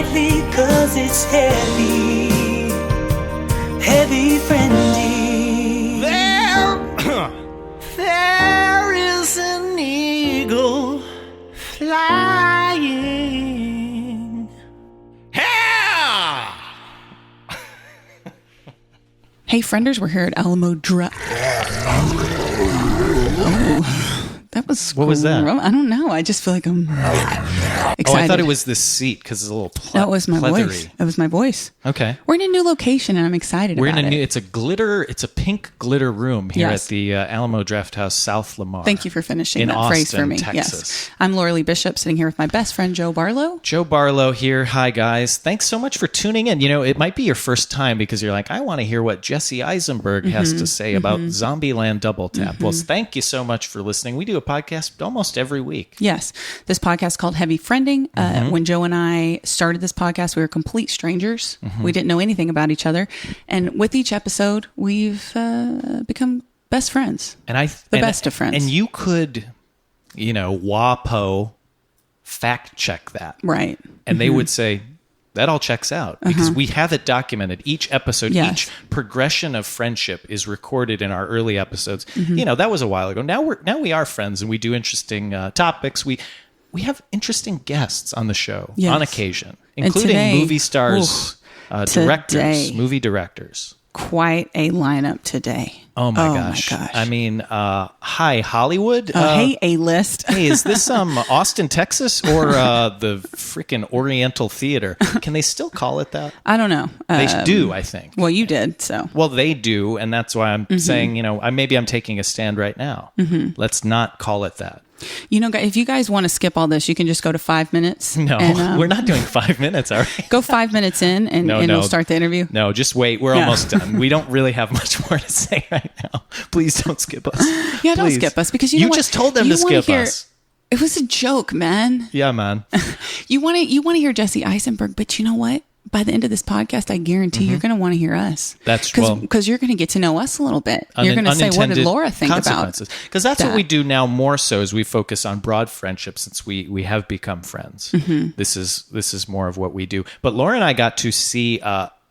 lightly 'cause it's heavy, heavy friendly. There is an eagle flying. Yeah! Hey, frienders, we're here at Alamo Drive. That was What was that? I don't know. I just feel like I'm excited. Oh, I thought it was the seat because it's a little That was my pleathery. voice. That was my voice. Okay. We're in a new location, and I'm excited We're about in a it. new, it's a pink glitter room here Yes. at the Alamo Draft House, South Lamar. Thank you for finishing in that Austin, phrase for me. Texas. Yes. I'm Laura Lee Bishop, sitting here with my best friend, Joe Barlow. Joe Barlow here. Hi, guys. Thanks so much for tuning in. You know, it might be your first time because you're like, I want to hear what Jesse Eisenberg has to say about Zombieland Double Tap. Well, thank you so much for listening. We do a podcast almost every week. Yes. This podcast is called Heavy Friending. When Joe and I started this podcast, we were complete strangers. We didn't know anything about each other. And with each episode, we've become best friends. And best of friends. And you could, WAPO fact check that. Right. And they would say, that all checks out because we have it documented. Each episode, Yes. each progression of friendship is recorded in our early episodes. That was a while ago. Now we are friends and we do interesting topics. We have interesting guests on the show Yes. on occasion, And including today- movie stars, directors, movie directors. Quite a lineup today. Oh my gosh. I mean, hi Hollywood. Hey, A-list. Hey, is this Austin, Texas, or the freaking Oriental Theater? Can they still call it that? I don't know. They do, I think. Well, you did, so. Well, they do, and that's why I'm saying, maybe I'm taking a stand right now. Let's not call it that. If you guys want to skip all this, you can just go to 5 minutes. No, and, we're not doing 5 minutes, all right? Go 5 minutes in, and we'll start the interview. No, just wait. We're almost done. We don't really have much more to say right now. Please don't skip us. Yeah, don't Please. skip us because you know what? just told them You to wanna skip hear- us. It was a joke, man. Yeah, man. You want to hear Jesse Eisenberg, but you know what? By the end of this podcast, I guarantee you're going to want to hear us. That's because you're going to get to know us a little bit. You're going to say, "What did Laura think about?" Because that's what we do now more so is we focus on broad friendship since we have become friends. This is more of what we do. But Laura and I got to see.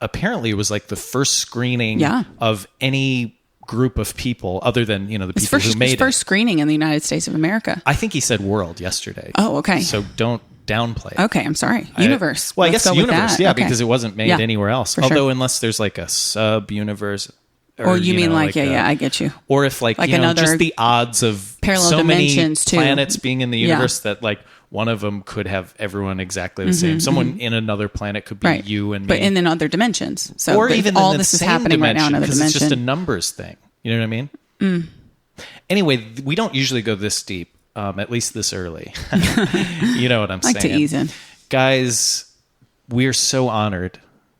Apparently, it was like the first screening of any group of people other than the people who made his first screening in the United States of America. I think he said world yesterday. Oh, okay. So don't downplay it. Okay, I'm sorry. Universe. I guess universe, that. Okay. because it wasn't made anywhere else. Although unless there's like a sub-universe. Or you mean I get you. Or if another just the odds of parallel so many dimensions too. planets being in the universe that one of them could have everyone exactly the same. Someone in another planet could be you and me. But in other dimensions. So or even all in this the is same happening right now in another because dimension. it's just a numbers thing. You know what I mean? Anyway, we don't usually go this deep, at least this early. You know what I'm saying? To ease in. Guys, we're so honored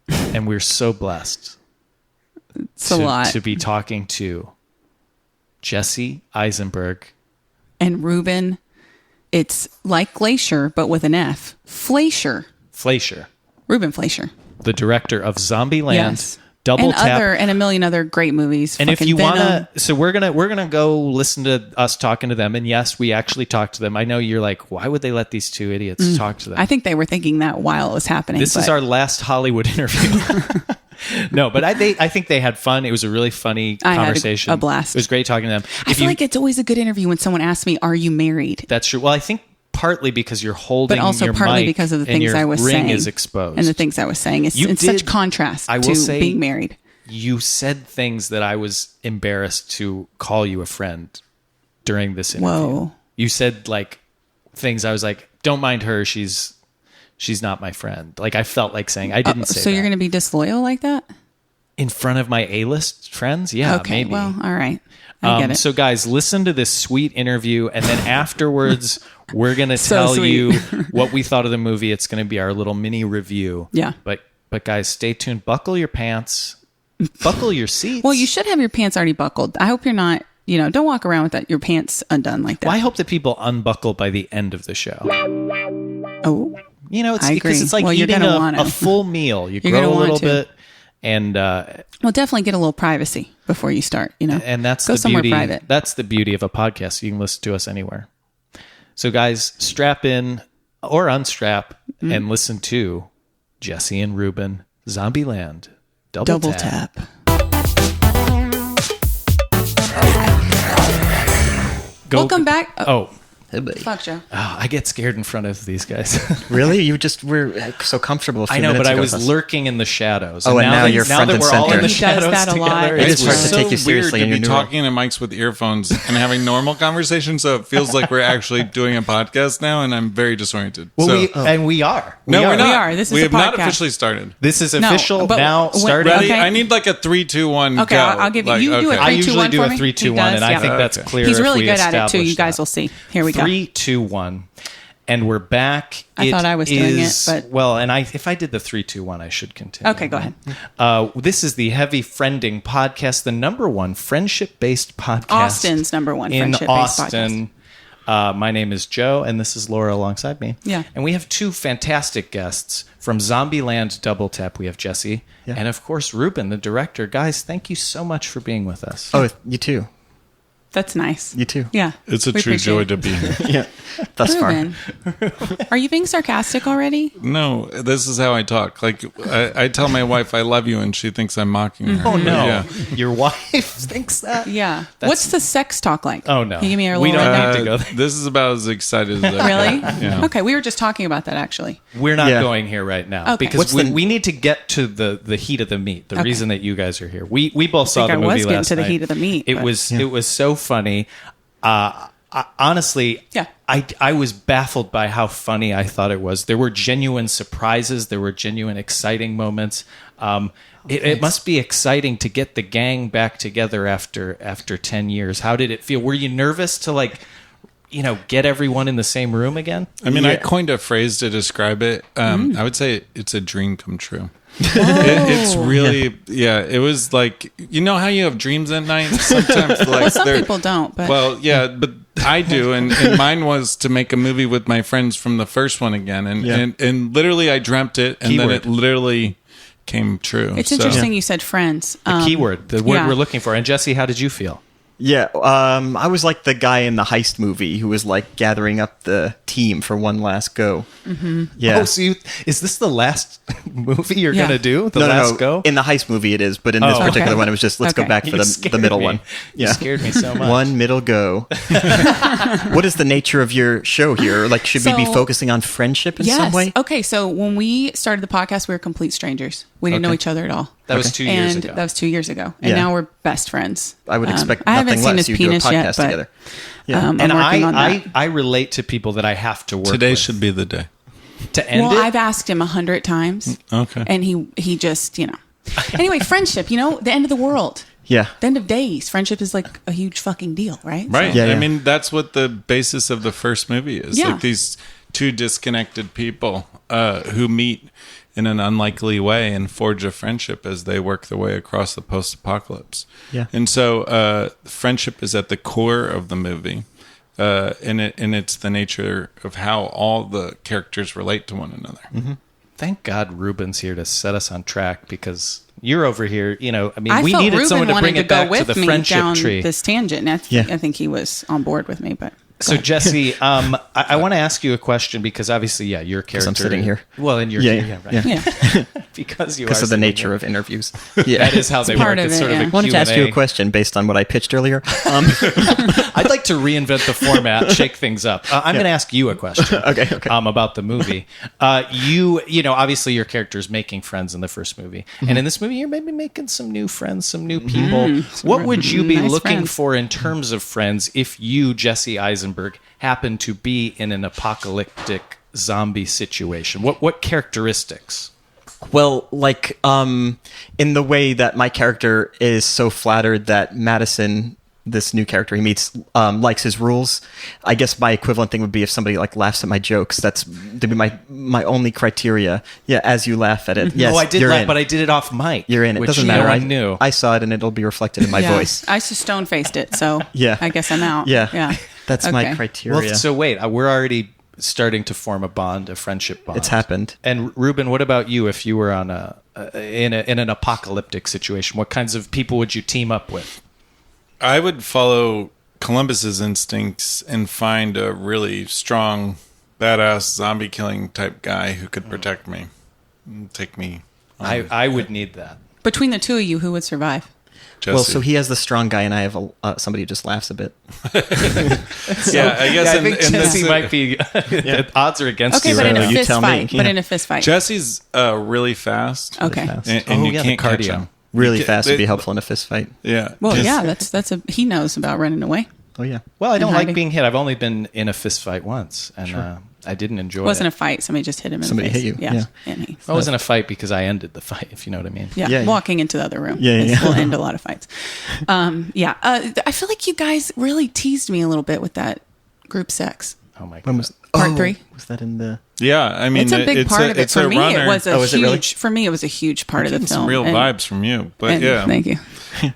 and we're so blessed It's a lot. to be talking to Jesse Eisenberg. And Ruben, it's like Glacier, but with an F. Fleischer. Ruben Fleischer. The director of Zombieland, Yes. Double Tap. And a million other great movies. And if you want to, so we're gonna go listen to us talking to them. And yes, we actually talked to them. I know you're like, why would they let these two idiots talk to them? I think they were thinking that while it was happening. This is our last Hollywood interview. No, but I think they had fun. It was a really funny conversation. I had a blast. It was great talking to them. I feel like it's always a good interview when someone asks me, "Are you married?" That's true. Well, I think partly because you're holding, but also your partly mic because of the and things your I was ring saying is exposed, and the things I was saying. It's in such contrast to being married. You said things that I was embarrassed to call you a friend during this interview. Whoa! You said things. I was like, "Don't mind her. She's not my friend." I felt like saying I didn't say. So you're going to be disloyal like that in front of my A-list friends? Yeah, okay, maybe. Well, all right. I get it. So guys, listen to this sweet interview, and then afterwards, we're gonna tell you what we thought of the movie. It's gonna be our little mini review. Yeah. But guys, stay tuned. Buckle your pants. Buckle your seats. Well, you should have your pants already buckled. I hope you're not. Don't walk around with your pants undone like that. Well, I hope that people unbuckle by the end of the show. Oh, it's I because agree. it's like eating a full meal. You grow a little bit, and well, definitely get a little privacy before you start. And that's go the somewhere beauty. private. That's the beauty of a podcast. You can listen to us anywhere. So, guys, strap in or unstrap and listen to Jesse and Ruben, Zombieland, Double Tap. Welcome back. Oh. Hey, buddy. Fuck, Joe. Oh, I get scared in front of these guys. Really? You just were so comfortable a few I know, minutes but I ago was with us. lurking in the shadows. Oh, and now you're now front that and we're all in center. the He does shadows that a lot. together, It is hard to so take you seriously weird in to be your new role. talking to mics with earphones and having normal conversations, so it feels like we're actually doing a podcast now, and I'm very disoriented. Well, so, we are. no, we're not. We are. This is we a have not podcast. officially started. This is No, official but now. when- Starting. Ready? Okay. I need like a 3, 2, 1. Okay, go. I'll give you. Like, You do okay. it. I 3, 2, usually 1 do for a me? 3, 2, He 1, does, and I yeah. think that's Okay. clear. He's if really we good at it too. You establish guys that. will see. Here we go. 3, 2, 1, and we're back. I thought I was doing it, but- well, and if I did the 3, 2, 1, I should continue. Okay, go ahead. This is the Heavy Friending Podcast, the #1 friendship-based podcast, Austin's #1 in friendship-based Austin. My name is Joe, and this is Laura alongside me. Yeah. And we have two fantastic guests from Zombieland Double Tap. We have Jesse, Yeah. and of course Ruben, the director. Guys, thank you so much for being with us. Oh, you too. That's nice. You too. Yeah. It's a We true appreciate joy it. to be here. Yeah. Thus far. Ruben, are you being sarcastic already? No, this is how I talk. Like I tell my wife I love you, and she thinks I'm mocking her. Oh no, Yeah. your wife thinks that? Yeah. That's- What's the sex talk like? Oh, no. Can you give me a We little don't rundown? need to go there. This is about as excited as I Really? get. Yeah. Okay, we were just talking about that actually. We're not Yeah. going here right now Okay. because What's the- we need to get to the heat of the meat. The Okay. reason that you guys are here. We both saw think the I was movie getting last to the night. heat of the meat, It but- was so funny. Honestly, Yeah. I was baffled by how funny I thought it was. There were genuine surprises. There were genuine exciting moments. It must be exciting to get the gang back together after 10 years. How did it feel? Were you nervous to get everyone in the same room again? I mean, Yeah. I coined a phrase to describe it. I would say it's a dream come true. It's really, it was like, you know how you have dreams at night? Sometimes, like, Well, some they're- people don't, but Well, yeah, but I do, and mine was to make a movie with my friends from the first one again, and literally I dreamt it, and then Keyword. it literally came true. it's So- interesting you said friends. The keyword, the word yeah. we're looking for. And Jesse, how did you feel? Yeah, I was like the guy in the heist movie who was like gathering up the team for one last go. Mm-hmm. Yeah. Oh, so is this the last movie you're Yeah. going to do? The no, last no. go? In the heist movie, it is, but in this Oh. particular Okay. one, it was just let's go Okay. back for You the scared middle me. one. You scared me so much. One middle go. What is the nature of your show here? Like, should we be So- focusing on friendship in yes. some way? Okay, so when we started the podcast, we were complete strangers. We didn't know Okay. each other at all. That was 2 years and ago. that was 2 years ago. And Yeah. now we're best friends. I would expect I haven't nothing seen less. his You do a penis podcast yet, but together. Yeah. I'm and working on that. I relate to people that I have to work Today with. should be the day. To end Well, it? I've asked him 100 times. Okay. And he just, Anyway, friendship, the end of the world. Yeah. The end of days. Friendship is like a huge fucking deal, right? Right. So- Yeah, yeah. I mean, that's what the basis of the first movie is. Yeah. Like these two disconnected people who meet in an unlikely way and forge a friendship as they work their way across the post-apocalypse. Yeah. And so friendship is at the core of the movie. And it's the nature of how all the characters relate to one another. Mm-hmm. Thank God Ruben's here to set us on track because you're over here. I we felt needed Ruben someone to wanted bring to it go back to with the me friendship down tree. this tangent. And Yeah. I think he was on board with me, but So Jesse, I want to ask you a question because obviously, your character. I'm sitting here. Well, and you're Yeah, right. yeah. yeah. because you Because are of the sitting nature here. of interviews. Yeah. That is how they part work. of It's it, sort of yeah. a I wanted to ask you Q&A. a question based on what I pitched earlier. I'd like to reinvent the format, shake things up. I'm going to ask you a question. Okay. About the movie. Obviously your character's making friends in the first movie. And in this movie, you're maybe making some new friends, some new people. What would you be nice looking friends. for in terms of friends if you, Jesse Eisenberg, happen to be in an apocalyptic zombie situation? What characteristics? Well, like, in the way that my character is so flattered that Madison, this new character he meets, likes his rules. I guess my equivalent thing would be if somebody like laughs at my jokes. That's to be my only criteria. Yeah, as you laugh at it. Yes, I did you're laugh, in. but I did it off mic. You're in. It which doesn't no matter. one knew. I saw it, and it'll be reflected in my Yeah. voice. I just stone faced it, so Yeah. I guess I'm out. Yeah, Yeah. That's my Okay. criteria. Well, so wait, we're already starting to form a bond, a friendship bond. It's happened. And Ruben, what about you? If you were on in an apocalyptic situation, what kinds of people would you team up with? I would follow Columbus's instincts and find a really strong, badass zombie killing type guy who could protect me. take me. I would need that. Between the two of you, who would survive? Jesse. Well, so he has the strong guy, and I have somebody who just laughs a bit. Yeah, I guess I in think Jesse this, might be. The odds are against Okay, you. but in right a now. you fist tell me. fight. But Yeah. in a fist fight. Jesse's really fast. Okay. Fast. And you yeah, can't the catch cardio. him. Really You fast would be it- helpful in a fist fight. Yeah. Well, Just- yeah, that's he knows about running away. Oh yeah. Well, I don't And like hiding. being hit. I've only been in a fist fight once, and I didn't enjoy It wasn't a it. fight. Somebody just hit him in Somebody the face. hit you, Yeah. yeah. And he, It wasn't a fight because I ended the fight, if you know what I mean. yeah. Yeah, yeah. Walking into the other room. Yeah, yeah. Will end a lot of fights. Yeah. I feel like you guys really teased me a little bit with that group sex. Oh my god. When was Part 3? Was that in the? Yeah, I mean, It's a big part of it. it's For a me, runner. it was a Oh, is it huge. really? For me, it was a huge part of the film. Some real And- vibes from you, but and- yeah, Thank you.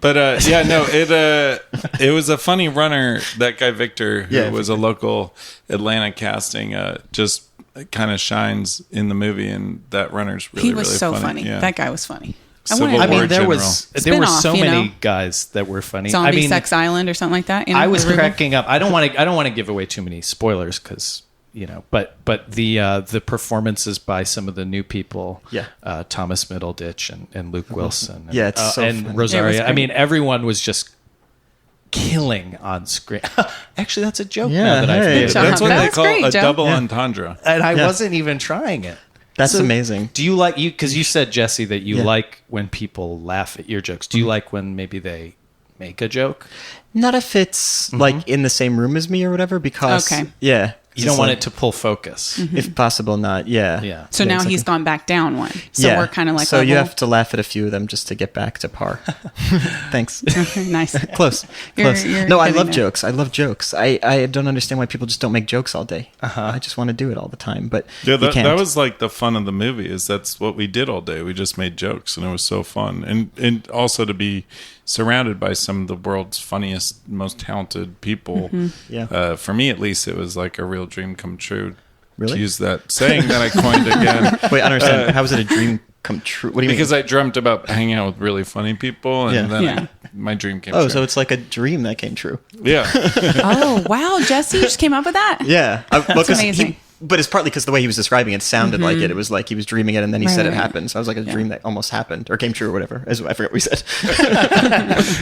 But yeah, no, it was a funny runner. That guy Victor, who Yeah, was a local Atlanta casting, just kind of shines in the movie, and that runner's really He was really so funny. Yeah. That guy was funny. Civil wanted- I War mean, there general. were Spin-off, so you many know? guys that were funny. Zombie I mean, Sex Island or something like that. You know, I was Ruben? cracking up. I don't want to give away too many spoilers because but the performances by some of the new people, Yeah. Thomas Middleditch and Luke Wilson, and, Yeah, it's so and funny. It was Rosaria. I great. mean, everyone was just killing on screen. Actually, that's a joke Yeah, now that I've hey. made Good it. job. That's what That they was call great, a Joe. double Yeah. entendre. And I Yeah. wasn't even trying it. That's So, amazing. Do you like because you said, Jesse, that you Yeah. like when people laugh at your jokes. Do you like when maybe they make a joke? Not if it's like in the same room as me or whatever, because Okay. yeah, You don't want it to pull focus. if possible, not yeah. Yeah. So Yeah, now exactly. he's gone back down one. So we're kind of like so you level. have to laugh at a few of them just to get back to par. Thanks. Nice. Close. You're- Close. you're No, I getting love there. jokes. I love jokes. I don't understand why people just don't make jokes all day. I just want to do it all the time, but Yeah, you can't. that was like the fun of the movie. Is that's what we did all day. We just made jokes, and it was so fun, and also to be surrounded by some of the world's funniest, most talented people. Yeah. For me, at least, it was like a real dream come true. Really? To use that saying that I coined again. Wait, I don't understand. How is it a dream come true? What do you Because mean? I dreamt about hanging out with really funny people, and Yeah. then Yeah. my dream came Oh, true. so it's like a dream that came true. Yeah. Oh wow, Jesse, you just came up with that. Yeah, That's amazing. But it's partly because the way he was describing it sounded like it. It was like he was dreaming it, and then he Right, said it right. happened. So I was like a dream that almost happened or came true or whatever. I forgot what we said.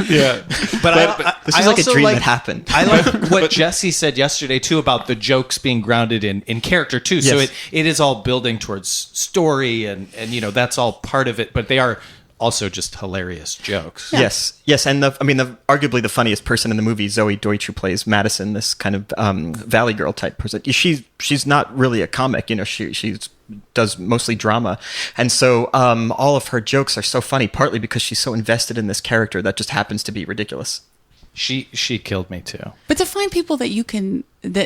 Yeah. But This is like a dream that happened. I like what Jesse said yesterday too about the jokes being grounded in character too. So Yes. it is all building towards story and that's all part of it. But they are also just hilarious jokes. Yes, and arguably the funniest person in the movie, Zoe Deutsch, who plays Madison, this kind of Valley Girl type person. She's not really a comic, she does mostly drama, and so all of her jokes are so funny. Partly because she's so invested in this character that just happens to be ridiculous. She killed me too. But to find people that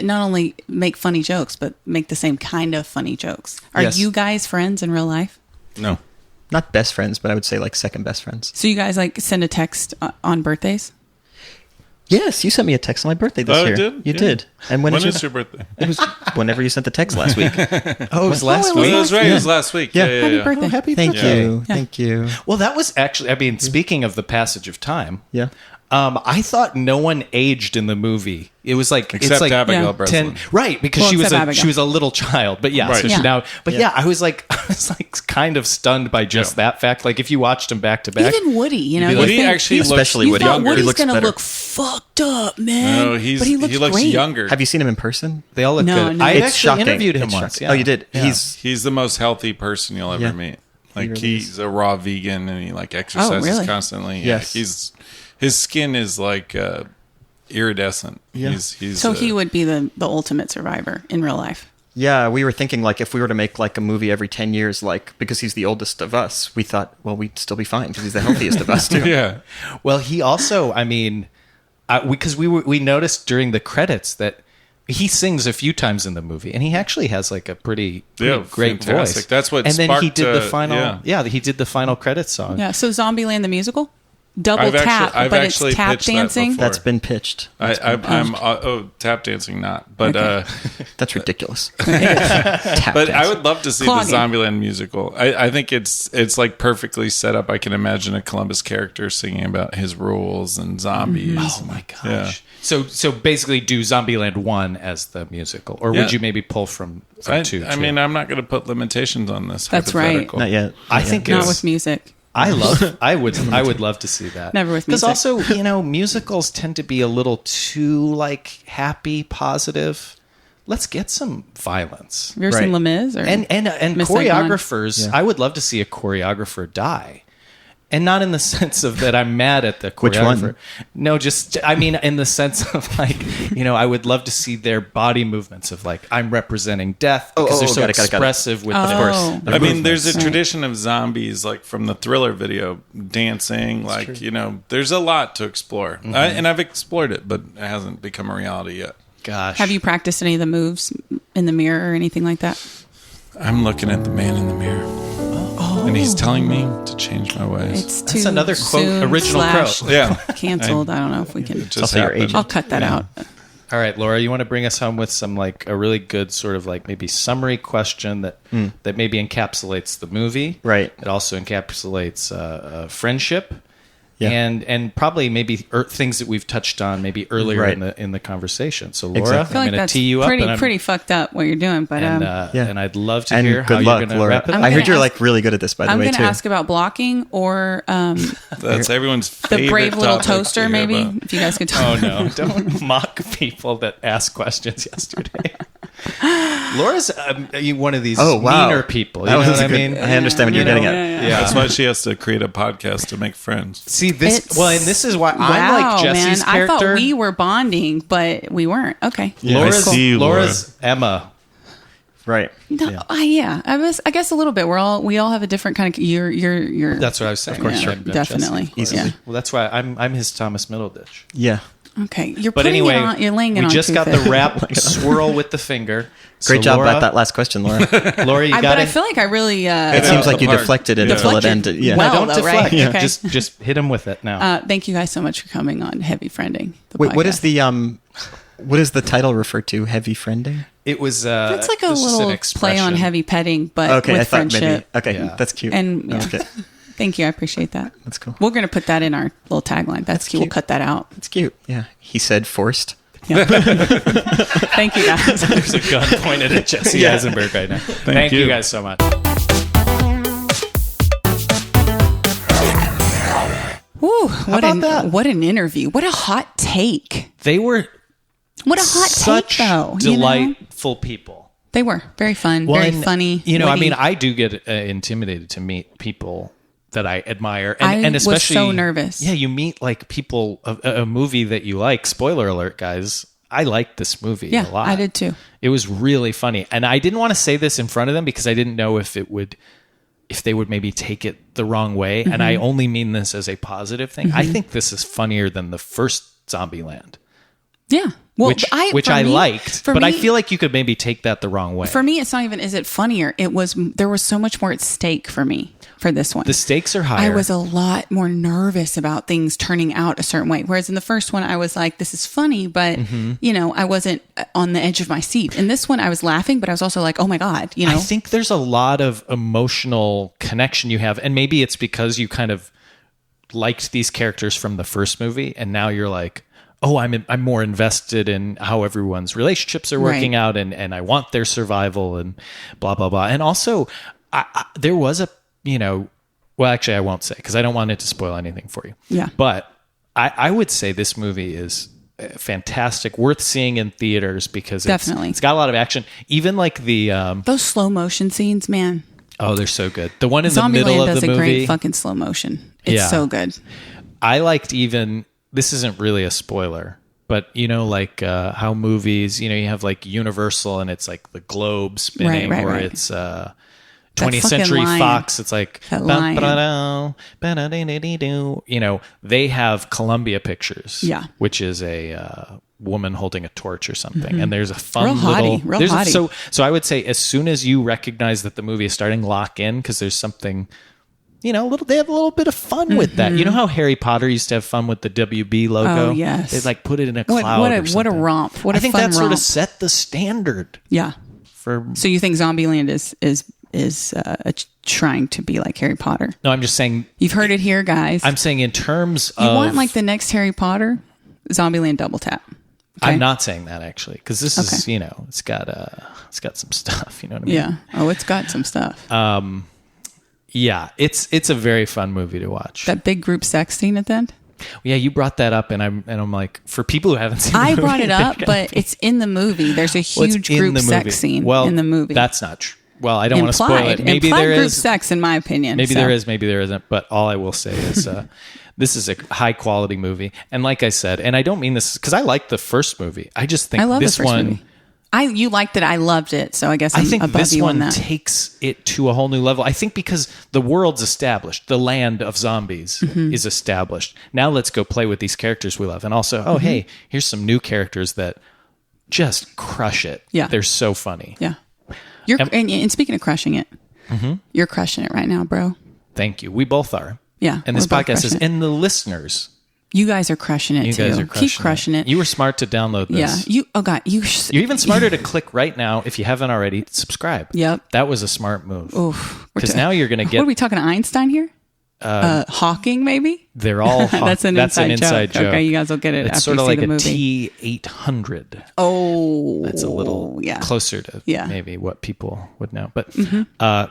not only make funny jokes but make the same kind of funny jokes. Are Yes. you guys friends in real life? No. Not best friends, but I would say like second best friends. So you guys like send a text on birthdays? Yes, you sent me a text on my birthday this Oh, I year. did? You Yeah. did. And when When is is your birthday? It was whenever you sent the text last week. Oh, it was last Oh, it week. That was right. It was last week. Yeah. Yeah. Happy birthday. Happy Thank birthday. you. Yeah. Thank you. Well, that was actually. Speaking of the passage of time. Yeah. I thought no one aged in the movie. It was like Except it's like Abigail Yeah. Breslin. right? Because Well, she was except Abigail. she was a little child, but yeah, Right. so Yeah. she now. But Yeah. yeah, I was like kind of stunned by just that fact. Like if you watched them back to back, Even Woody, you know, be you like- Woody think- actually you looks Especially Woody. thought younger. He Woody's looks gonna better. look fucked up, man. No, but he looks looks great. younger. Have you seen him in person? they all look No, good. no. I It's actually shocking. interviewed him It's once. shocking. Yeah. Oh, you did? Yeah. He's the most healthy person you'll ever Yeah. meet. Like really he's a raw vegan and he like exercises really? constantly. Yeah, Yes. his skin is like iridescent. Yeah. He's So he would be the ultimate survivor in real life. Yeah, we were thinking like if we were to make like a movie every 10 years, like because he's the oldest of us, we thought, well, we'd still be fine because he's the healthiest of us too. yeah. Well, he also, because we noticed during the credits that he sings a few times in the movie, and he actually has like a pretty Yeah, great fantastic. voice. That's what and then he sparked, did the final. yeah. He did the final credits song. Yeah. So Zombieland the musical. double tap, I've but it's actually tap pitched that dancing. before. That's been pitched. I'm tap dancing not, but That's ridiculous. Tap but dancing. I would love to see Clogging. the Zombieland musical. I think it's like perfectly set up. I can imagine a Columbus character singing about his rules and zombies. Oh my gosh. Yeah. So basically do Zombieland 1 as the musical, or Yeah. would you maybe pull from 2? I mean, I'm not going to put limitations on this. That's right. hypothetical. Not yet. I think Not it's, with music. I would love to see that. Never with Because music. also, musicals tend to be a little too like happy, positive. Let's get some violence. Have you ever seen Les Mis? Or And Miss Saigon? choreographers, I would love to see a choreographer die. And not in the sense of that I'm mad at the Which choreographer. one? No, just, I mean, in the sense of like, I would love to see their body movements of like, I'm representing death because they're so got it. expressive with Of course. I mean, there's a Right. tradition of zombies, like from the Thriller video, dancing. Like there's a lot to explore, and I've explored it, but it hasn't become a reality yet. Gosh. Have you practiced any of the moves in the mirror or anything like that? I'm looking at the man in the mirror, and he's telling me to change my ways. It's That's too another quote, soon original / quote. Yeah, canceled. I don't know if we can. it just Also your happened. agent. I'll cut that out. All right, Laura, you want to bring us home with some like a really good sort of like maybe summary question that maybe encapsulates the movie. Right. It also encapsulates friendship. Yeah. And probably maybe things that we've touched on maybe earlier Right. in the conversation. So Laura, Exactly. I feel I'm like going to that's tee you up, and pretty fucked up what you're doing, but and I'd love to And hear how good you're luck, going to Laura. wrap it up. I'm I heard gonna you're ask- like really good at this, by the I'm way, going to too. ask about blocking or That's everyone's the favorite brave little topic to toaster, hear maybe. about. If you guys could talk. Oh no! Don't mock people that asked questions yesterday. Laura's one of these Oh, wow. meaner people. You That know was what I a good- mean? I understand what you're getting at. Yeah. That's why she has to create a podcast to make friends. See this. It's- Well, and this is why I'm Wow, like Jesse's man. character. I thought we were bonding, but we weren't. Okay. Yeah, I Laura's, see you, Laura. Laura's Emma. Right. No, yeah. I guess a little bit. We all have a different kind of. You're. That's what I was saying. Of course, Yeah, sure. I'm Definitely. Jesse, of course. Yeah. Well, that's why I'm his Thomas Middleditch. Yeah. Okay. You're But putting anyway, it on. You're laying it we on. just too got thick. the wrap swirl with the finger. Great So job Laura, about that last question, Laura. Laura. You But got I it. feel like I really. It seems like you apart. deflected it Yeah. until it Deflected ended. Yeah. well. No, don't though, right? deflect. Yeah. Okay. Just hit him with it now. Thank you guys so much for coming on Heavy Friending. The Wait, what is podcast. what is the title refer to? Heavy friending? It was. It's like a this is an little play on expression. heavy petting, but Okay, with I thought friendship. maybe. Okay, Yeah. that's cute. And yeah. Okay, Thank you. I appreciate that. that's cool. We're going to put that in our little tagline. That's cute. We'll cute. cut that out. It's cute. Yeah. He said forced. Thank you, guys. There's a gun pointed at Jesse Eisenberg right now. Thank you you. guys so much. Woo, about that? What an interview. What a hot take. They were What a hot such take, though. you know? delightful people. They were very fun, very and, funny. You know, I witty. mean, I do get intimidated to meet people that I admire, I and was especially so nervous. Yeah, you meet like people a movie that you like. Spoiler alert, guys! I liked this movie Yeah, a lot. I did too. It was really funny, and I didn't want to say this in front of them because I didn't know if they would maybe take it the wrong way. And I only mean this as a positive thing. I think this is funnier than the first Zombieland. Yeah. Well, which I liked, but I feel like you could maybe take that the wrong way. For me, it's not even, is it funnier? There was so much more at stake for me for this one. The stakes are higher. I was a lot more nervous about things turning out a certain way. Whereas in the first one, I was like, this is funny, but, I wasn't on the edge of my seat. In this one, I was laughing, but I was also like, oh my God, I think there's a lot of emotional connection you have. And maybe it's because you kind of liked these characters from the first movie. And now you're like, oh, I'm more invested in how everyone's relationships are working Right. out, and I want their survival and blah, blah, blah. And also, there was a, well, actually, I won't say because I don't want it to spoil anything for you. Yeah. But I would say this movie is fantastic, worth seeing in theaters because Definitely. it's got a lot of action. Even like the, those slow motion scenes, man. oh, they're so good. The one in the Zombieland middle of does the a movie. great fucking slow motion. It's Yeah. so good. I liked even, this isn't really a spoiler, but like how movies, you have like Universal and it's like the globe spinning, Right, or right. it's 20th fucking Century line. Fox. It's like, That line. they have Columbia Pictures, Yeah. which is a woman holding a torch or something. And there's a fun Real hottie, real there's hottie. so I would say as soon as you recognize that the movie is starting, lock in because there's something, they have a little bit of fun with that. You know how Harry Potter used to have fun with the WB logo? Oh, yes. They'd like put it in a cloud What or a something. romp. What a I think fun that sort romp. of set the standard Yeah. for. So you think Zombieland is trying to be like Harry Potter? No, I'm just saying. You've heard it here, guys. I'm saying in terms you of. want like the next Harry Potter? Zombieland double tap. Okay? I'm not saying that actually, because this is it's got some stuff. You know what I mean? Yeah. Oh, it's got some stuff. Yeah, it's a very fun movie to watch. That big group sex scene at the end. Yeah, you brought that up, and I'm like, for people who haven't seen the I movie, brought it up, but it's in the movie. There's a well, it's huge in group the sex movie. scene Well, in the movie. That's not true. Well, I don't want to spoil it. Maybe implied there group is sex, in my opinion. Maybe so. there is, maybe there isn't. But all I will say is this is a high quality movie. And like I said, and I don't mean this because I like the first movie. I just think I love this the first one. movie. You liked it. I loved it. So I guess I I'm think above this you one on that. takes it to a whole new level. I think because the world's established, the land of zombies is established. Now let's go play with these characters we love. And also, hey, here's some new characters that just crush it. Yeah. They're so funny. Yeah. And speaking of crushing it, you're crushing it right now, bro. Thank you. We both are. Yeah. And this we're both podcast is, crushing it. and the listeners. You guys are crushing it You too. guys are Keep crushing it. You were smart to download this. Yeah. You're even smarter to click right now if you haven't already. Subscribe. Yep. That was a smart move. Oof. Because now you're going to get. What are we talking to Einstein here? Hawking, maybe? They're all. That's an inside joke. Okay, you guys will get it It's after sort you of see like the a movie. T800. Oh. That's a little closer to maybe what people would know. But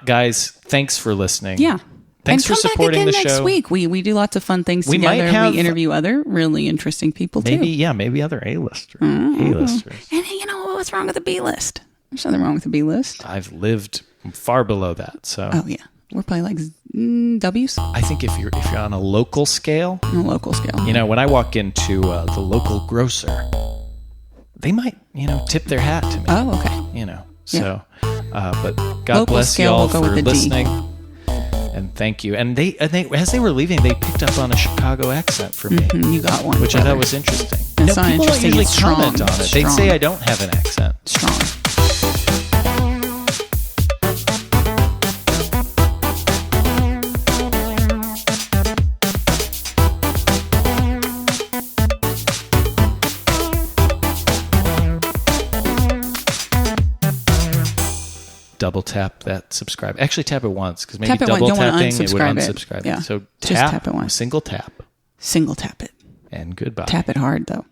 guys, thanks for listening. Yeah. Thanks and for come supporting back the again show. next week. We do lots of fun things We together. might have- we interview other really interesting people Maybe too. maybe other A-listers. A-listers. And what's wrong with the B list? There's nothing wrong with the B list. I've lived far below that. So Oh yeah, we're probably like W's on I think if you're on a local scale, a local scale. when I walk into the local grocer, they might, tip their hat to me. Oh, okay. So, but God Local bless scale y'all will go for with a D. listening. And thank you. And they, as they were leaving, they picked up on a Chicago accent for me, You got one, which I brother. thought was interesting. It's not People don't interesting, usually it's strong. comment on it. They Strong. say I don't have an accent. Strong. Double tap that subscribe. Actually, tap it once because maybe Tap it once. double You don't wanna tapping it would unsubscribe it. unsubscribe. Yeah. So Just tap it once. single tap, Single tap it. and goodbye. Tap it hard though.